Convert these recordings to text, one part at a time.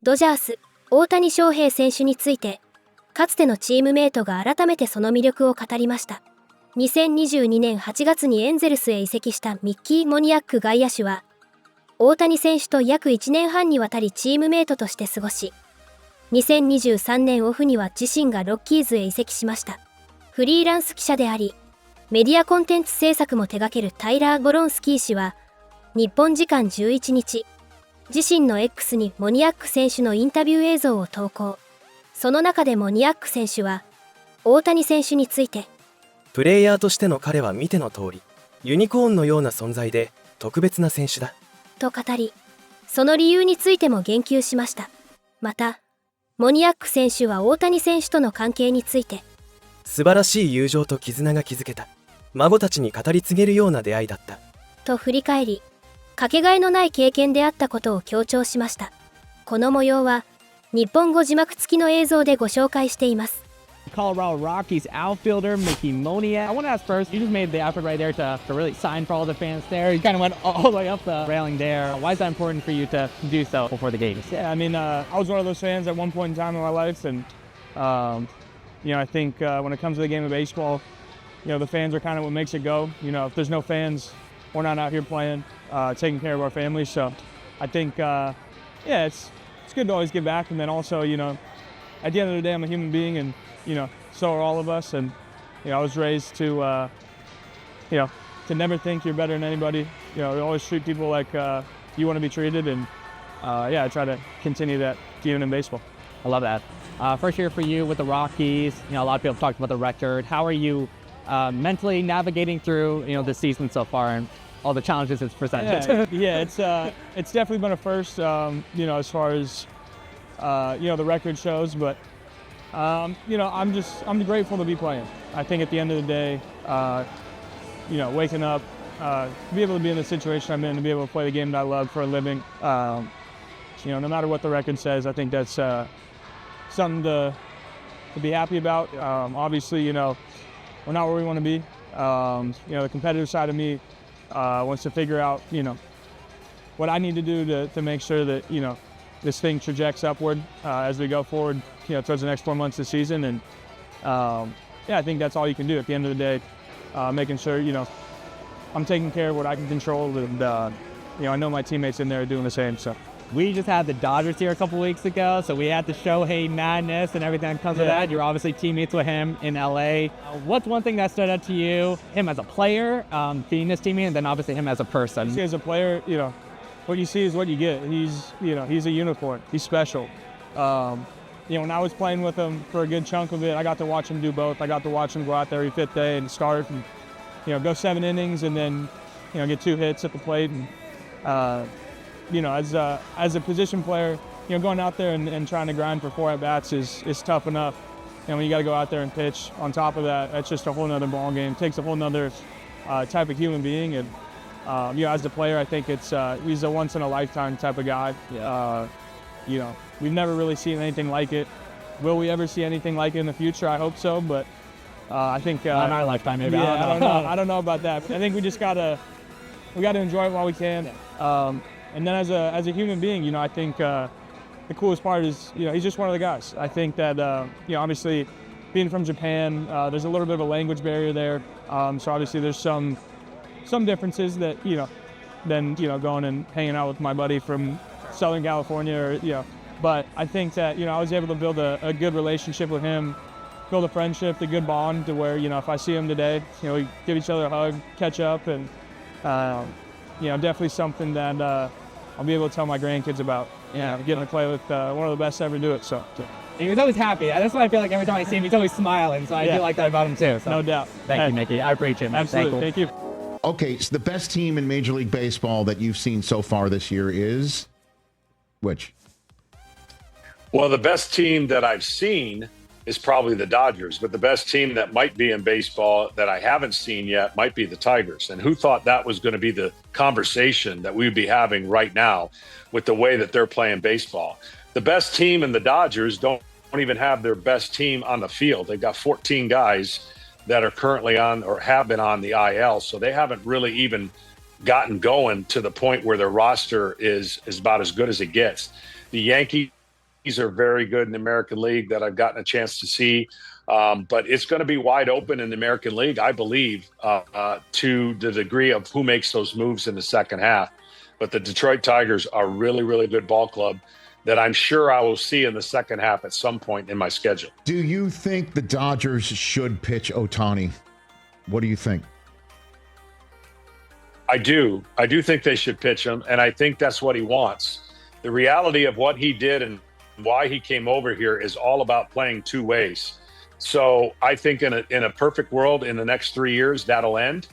ドジャース、大谷翔平選手について、かつてのチームメイトが改めてその魅力を語りました。2022年8月にエンゼルスへ移籍したミッキー・モニアック外野手は、大谷選手と約1年半にわたりチームメイトとして過ごし、2023年オフには自身がロッキーズへ移籍しました。フリーランス記者であり、メディアコンテンツ制作も手掛けるタイラー・ボロンスキー氏は、日本時間11日、自身の X にモニアック選手のインタビュー映像を投稿。その中でモニアック選手は、大谷選手について、プレイヤーとしての彼は見ての通り、ユニコーンのような存在で特別な選手だ。と語り、その理由についても言及しました。また、モニアック選手は大谷選手との関係について、素晴らしい友情と絆が築けた。孫たちに語り継げるような出会いだった。と振り返り、かけがえのない経験であったことを強調しました。この模様は、日本語字幕付きの映像でご紹介しています。Colorado Rockies outfielder Mickey Moniak. I want to ask first, you just made the effort right there to really sign for all the fans there. You kind of went all the way up the railing there. Why is that important for you to do so before the games? Yeah, I mean, I was one of those fans at one point in time in my life, and I think when it comes to the game of baseball, the fans are kind of what makes it go. If there's no fans, we're not out here playing, taking care of our families. So I think, it's good to always give back, and then also, at the end of the day, I'm a human being, and so are all of us, and I was raised to never think you're better than anybody. Always treat people like you want to be treated, and I try to continue that even in baseball. I love that. First year for you with the Rockies. A lot of people have talked about the record. How are you mentally navigating through this season so far and all the challenges it's presented? It's definitely been a first. As far as the record shows, but. I'm grateful to be playing. I think at the end of the day, waking up, to be able to be in the situation I'm in, to be able to play the game that I love for a living, no matter what the record says, I think that's something to be happy about. Obviously, we're not where we want to be. The competitive side of me wants to figure out, what I need to do to make sure that, this thing trajects upward as we go forward, towards the next 4 months of the season. And I think that's all you can do at the end of the day, making sure, I'm taking care of what I can control. And, I know my teammates in there are doing the same. So we just had the Dodgers here a couple weeks ago, so we had the Shohei madness and everything that comes with that. You're obviously teammates with him in LA. What's one thing that stood out to you, him as a player, being his teammate, and then obviously him as a person? As a player, what you see is what you get. He's a unicorn. He's special. When I was playing with him for a good chunk of it, I got to watch him do both. I got to watch him go out there every fifth day and start and, go 7 innings and then, get 2 hits at the plate. And, as a position player, going out there and trying to grind for 4 at-bats is tough enough. And when you got to go out there and pitch on top of that, that's just a whole nother ball game. It takes a whole nother type of human being. And, as a player, I think he's a once-in-a-lifetime type of guy. We've never really seen anything like it. Will we ever see anything like it in the future? I hope so, but I think not in our lifetime, maybe. Yeah, I don't know. I don't know about that. I think we just gotta enjoy it while we can. And then as a human being, I think the coolest part is he's just one of the guys. I think that obviously being from Japan, there's a little bit of a language barrier there. So obviously there's some differences that than going and hanging out with my buddy from Southern California or but I think that I was able to build a good relationship with him, build a friendship, a good bond to where if I see him today, we give each other a hug, catch up, and definitely something that I'll be able to tell my grandkids about. Getting to play with one of the best to ever do it. So he was always happy. That's why I feel like every time I see him, he's always smiling. So I feel like that about him too. So. No doubt. Thank you, Mickey. I appreciate it. Absolutely. Thank you. Okay, so the best team in Major League Baseball that you've seen so far this year is which? Well, the best team that I've seen is probably the Dodgers, but the best team that might be in baseball that I haven't seen yet might be the Tigers. And who thought that was going to be the conversation that we would be having right now with the way that they're playing baseball? The best team in the Dodgers don't even have their best team on the field. They've got 14 guys that are currently on or have been on the IL, so they haven't really even gotten going to the point where their roster is about as good as it gets. The Yankees are very good in the American League that I've gotten a chance to see. But it's going to be wide open in the American League, I believe, to the degree of who makes those moves in the second half. But the Detroit Tigers are a really, really good ball club that I'm sure I will see in the second half at some point in my schedule. Do you think the Dodgers should pitch Ohtani? What do you think? I do. I do think they should pitch him, and I think that's what he wants. The reality of what he did and why he came over here is all about playing two ways. So I think in a perfect world, in the next 3 years, that'll end.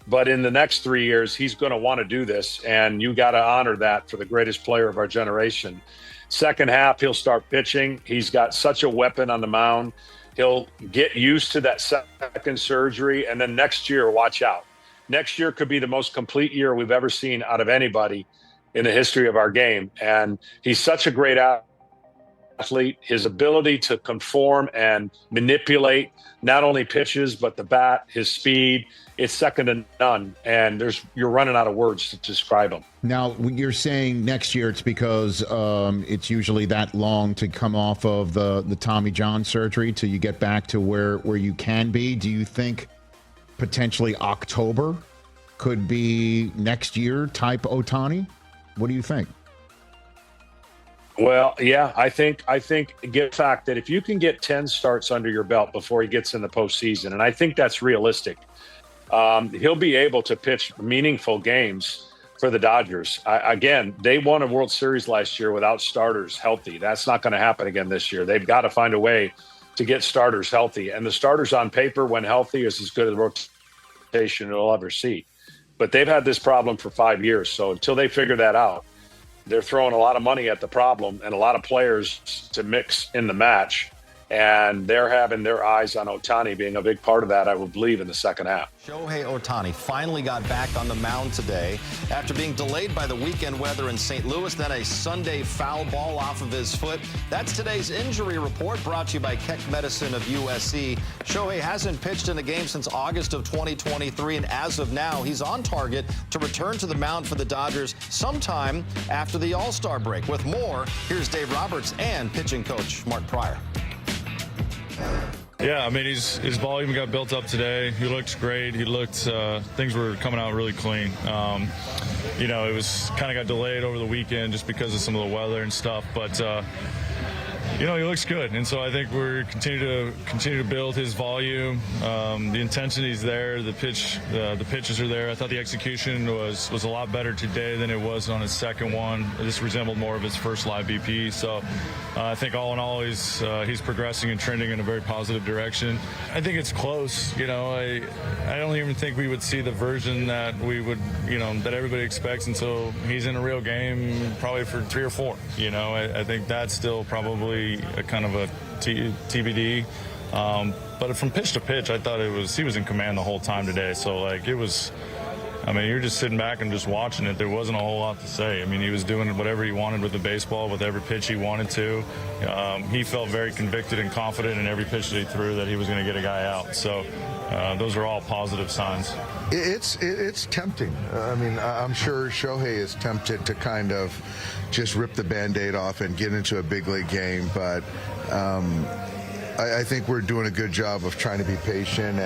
But in the next 3 years, he's going to want to do this, and you got to honor that for the greatest player of our generation. Second half, he'll start pitching. He's got such a weapon on the mound. He'll get used to that second surgery, and then next year, watch out. Next year could be the most complete year we've ever seen out of anybody in the history of our game. And he's such a great athlete. His ability to conform and manipulate not only pitches, but the bat, his speed, it's second to none. And you're running out of words to describe him. Now, you're saying next year it's because it's usually that long to come off of the Tommy John surgery till you get back to where you can be. Do you think potentially October could be next year type Ohtani? What do you think? Well, yeah, I think get fact that if you can get 10 starts under your belt before he gets in the postseason, and I think that's realistic, he'll be able to pitch meaningful games for the Dodgers. Again, they won a World Series last year without starters healthy. That's not going to happen again this year. They've got to find a way to get starters healthy. And the starters on paper, when healthy, is as good a rotation you'll ever see. But they've had this problem for 5 years. So until they figure that out, they're throwing a lot of money at the problem and a lot of players to mix in the match. And they're having their eyes on Ohtani being a big part of that, I would believe, in the second half. Shohei Ohtani finally got back on the mound today after being delayed by the weekend weather in St. Louis, then a Sunday foul ball off of his foot. That's today's injury report brought to you by Keck Medicine of USC. Shohei hasn't pitched in a game since August of 2023, and as of now, he's on target to return to the mound for the Dodgers sometime after the All-Star break. With more, here's Dave Roberts and pitching coach Mark Pryor. Yeah, I mean, his volume got built up today. He looked great. He looked, things were coming out really clean. You know, it was kind of got delayed over the weekend just because of some of the weather and stuff. But, you know, he looks good. And so I think we're continue to build his volume. The intensity's there. The pitches are there. I thought the execution was a lot better today than it was on his second one. This resembled more of his first live BP. So I think all in all, he's progressing and trending in a very positive direction. I think it's close. You know, I don't even think we would see the version that we would, you know, that everybody expects until he's in a real game, probably for 3 or 4. You know, I think that's still probably a kind of a TBD. But from pitch to pitch, I thought he was in command the whole time today. So like it was, I mean, you're just sitting back and just watching it. There wasn't a whole lot to say. I mean, he was doing whatever he wanted with the baseball, with every pitch he wanted to. He felt very convicted and confident in every pitch that he threw that he was going to get a guy out. So those are all positive signs. It's tempting. I mean, I'm sure Shohei is tempted to kind of just rip the Band-Aid off and get into a big league game. But I think we're doing a good job of trying to be patient.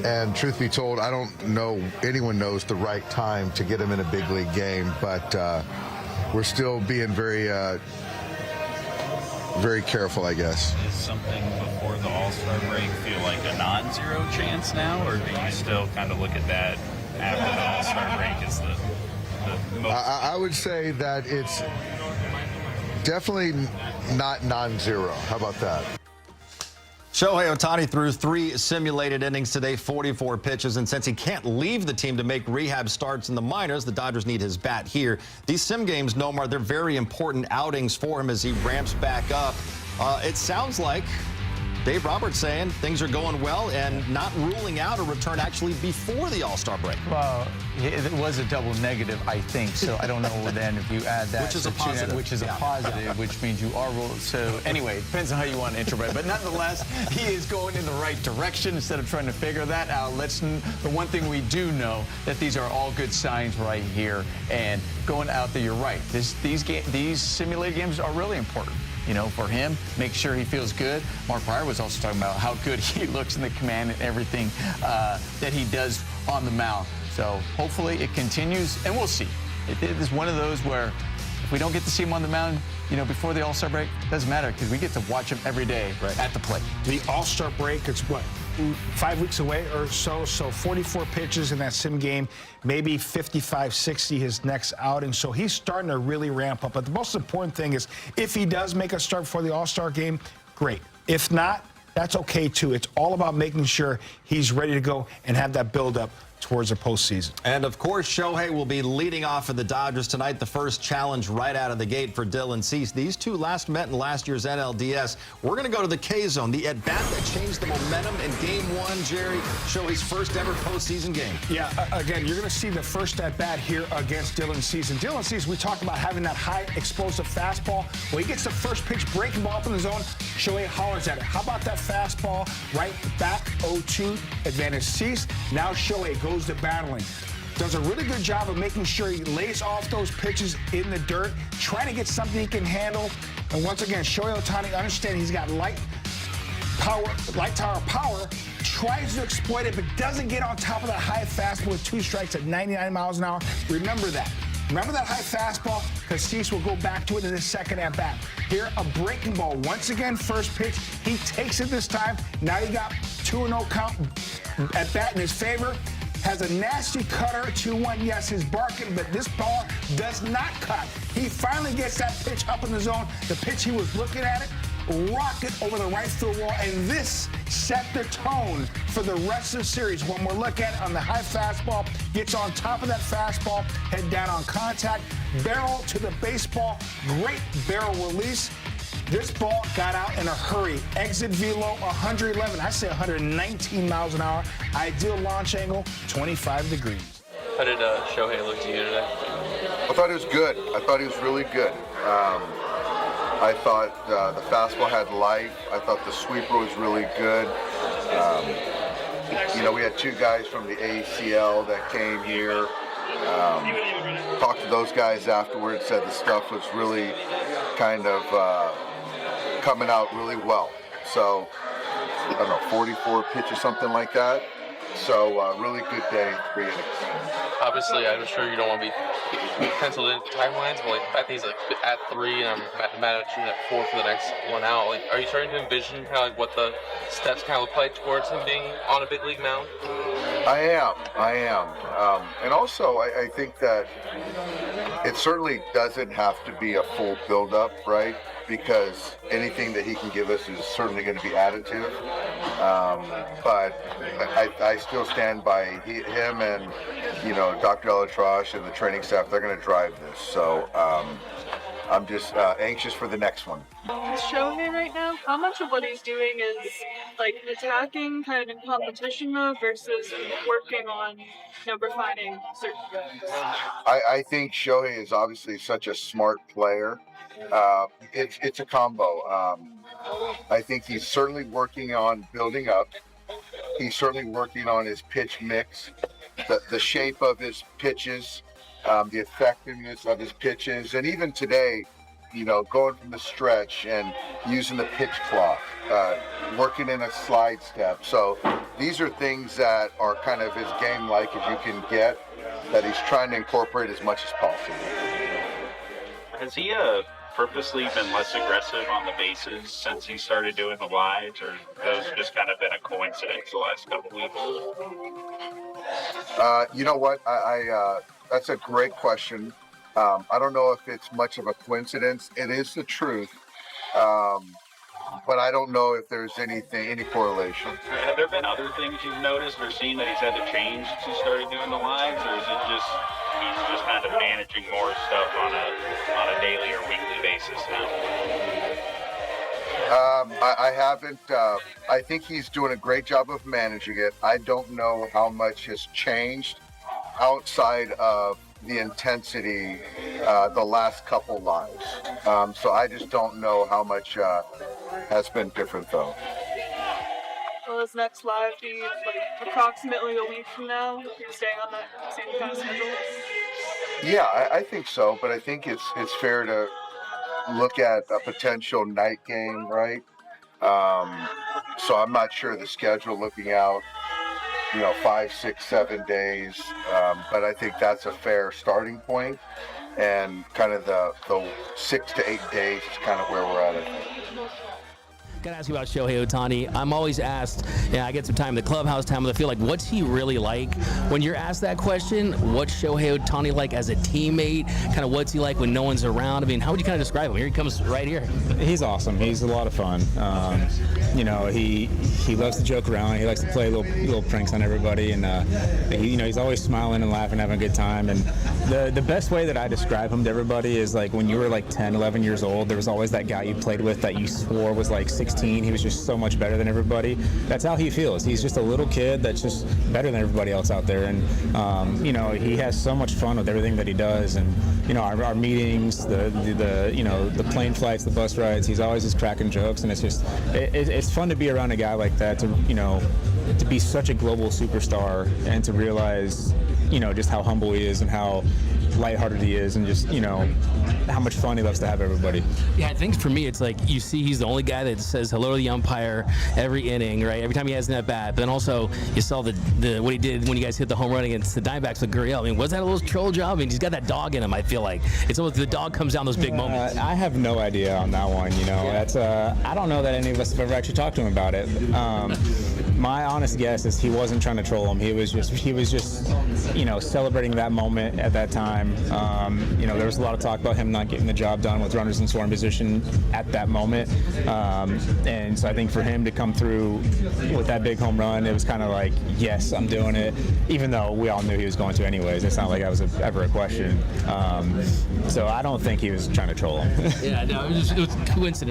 And truth be told, I don't know anyone knows the right time to get him in a big league game. But we're still being very careful, I guess. Is something before the All-Star break feel like a non-zero chance now, or do you still kind of look at that after the All-Star break as the most? I would say that it's definitely not non-zero. How about that? Shohei Ohtani threw 3 simulated innings today, 44 pitches, and since he can't leave the team to make rehab starts in the minors, the Dodgers need his bat here. These sim games, Nomar, they're very important outings for him as he ramps back up. It sounds like Dave Roberts saying things are going well and not ruling out a return actually before the All-Star break. Well, it was a double negative, I think, so I don't know then if you add that. Which is a positive. Which is a positive, which means you are ruled. So anyway, it depends on how you want to interpret it. But nonetheless, he is going in the right direction instead of trying to figure that out. The one thing we do know, that these are all good signs right here. And going out there, you're right. These simulated games are really important. for him, make sure he feels good. Mark Pryor was also talking about how good he looks in the command and everything that he does on the mound. So hopefully it continues, and we'll see. It is one of those where if we don't get to see him on the mound, before the All-Star break, it doesn't matter because we get to watch him every day at the plate. The All-Star break, it's what, 5 weeks away or so? So 44 pitches in that sim game, maybe 55, 60 his next outing. So he's starting to really ramp up. But the most important thing is if he does make a start for the All-Star game, great. If not, that's okay too. It's all about making sure he's ready to go and have that build-up towards the postseason. And of course, Shohei will be leading off for the Dodgers tonight. The first challenge right out of the gate for Dylan Cease. These two last met in last year's NLDS. We're going to go to the K-Zone, the at-bat that changed the momentum in Game 1, Jerry. Shohei's first ever postseason game. Yeah, again, you're going to see the first at-bat here against Dylan Cease. And Dylan Cease, we talked about having that high explosive fastball. When he gets the first pitch, breaking ball up in the zone, Shohei hollers at it. How about that fastball right back, 0-2, advantage Cease. Now Shohei goes to battling. Does a really good job of making sure he lays off those pitches in the dirt, trying to get something he can handle. And once again, Shohei Ohtani, understand he's got light tower power, tries to exploit it, but doesn't get on top of that high fastball with 2 strikes at 99 miles an hour. Remember that. Remember that high fastball, because Cease will go back to it in his second at-bat. Here, a breaking ball. Once again, first pitch. He takes it this time. Now you got 2-0 count at-bat in his favor. Has a nasty cutter, 2-1. Yes, he's barking, but this ball does not cut. He finally gets that pitch up in the zone. The pitch he was looking at it, rocket over the right field wall, and this set the tone for the rest of the series. One more look at it on the high fastball, gets on top of that fastball, head down on contact, barrel to the baseball, great barrel release. This ball got out in a hurry. Exit velo, 111. I say 119 miles an hour. Ideal launch angle, 25 degrees. How did Shohei look to you today? I thought he was good. I thought he was really good. I thought the fastball had life. I thought the sweeper was really good. We had 2 guys from the ACL that came here. Talked to those guys afterwards, said the stuff was really kind of coming out really well. So, I don't know, 44 pitch or something like that. So, really good day, 3 innings. Obviously, I'm sure you don't want to be penciled in timelines, but the fact that he's at 3 and I'm managing at 4 for the next one out, are you starting to envision kind of what the steps kind of look like towards him being on a big league mound? I am. And also, I think that it certainly doesn't have to be a full build-up, right? Because anything that he can give us is certainly going to be additive. But I still stand by him and, Dr. Elatrosh and the training staff. They're going to drive this. So I'm just anxious for the next one. Shohei right now, how much of what he's doing is attacking kind of in competition mode versus working on refining certain things? I think Shohei is obviously such a smart player. It's a combo. I think he's certainly working on building up. He's certainly working on his pitch mix, the shape of his pitches, the effectiveness of his pitches, and even today, going from the stretch and using the pitch clock, working in a slide step. So these are things that are kind of as game-like as you can get, that he's trying to incorporate as much as possible. Has he purposely been less aggressive on the bases since he started doing the lives, or those just kind of been a coincidence the last couple weeks? You know what? That's a great question. I don't know if it's much of a coincidence. It is the truth. But I don't know if there's any correlation. Have there been other things you've noticed or seen that he's had to change since he started doing the lives, or is it just he's just kind of managing more stuff on a daily or weekly basis now? I haven't. I think he's doing a great job of managing it. I don't know how much has changed outside of the intensity the last couple lives. So I just don't know how much has been different though. Will his next live be approximately a week from now? You're staying on that same kind of schedule? Yeah, I think so, but I think it's fair to look at a potential night game, right? So I'm not sure the schedule looking out, 5, 6, 7 days. But I think that's a fair starting point. And kind of the 6 to 8 days is kind of where we're at, I think. Gotta ask you about Shohei Ohtani. I'm always asked, I get some time in the clubhouse, time on the field, like, what's he really like? When you're asked that question, what's Shohei Ohtani like as a teammate? Kind of what's he like when no one's around? I mean, how would you kind of describe him? Here he comes right here. He's awesome. He's a lot of fun. He loves to joke around. He likes to play little pranks on everybody, and he's always smiling and laughing, having a good time. And the best way that I describe him to everybody is like when you were like 10, 11 years old, there was always that guy you played with that you swore was like 16. He was just so much better than everybody. That's how he feels. He's just a little kid that's just better than everybody else out there. And he has so much fun with everything that he does. And our meetings, the plane flights, the bus rides. He's always just cracking jokes, and it's fun to be around a guy like that. To be such a global superstar and to realize just how humble he is and how lighthearted he is, and just how much fun he loves to have everybody. Yeah, I think for me it's like you see he's the only guy that says hello to the umpire every inning, right? Every time he has an at bat. But then also you saw the what he did when you guys hit the home run against the Diamondbacks with Gurriel. I mean, was that a little troll job? I mean, he's got that dog in him. I feel like it's almost the dog comes down those big moments. I have no idea on that one. That's I don't know that any of us have ever actually talked to him about it. My honest guess is he wasn't trying to troll him. He was just celebrating that moment at that time. There was a lot of talk about him not getting the job done with runners in scoring position at that moment. And so I think for him to come through with that big home run, it was kind of like, yes, I'm doing it, even though we all knew he was going to anyways. It's not like that was ever a question. So I don't think he was trying to troll him. Yeah, no, it was coincidence.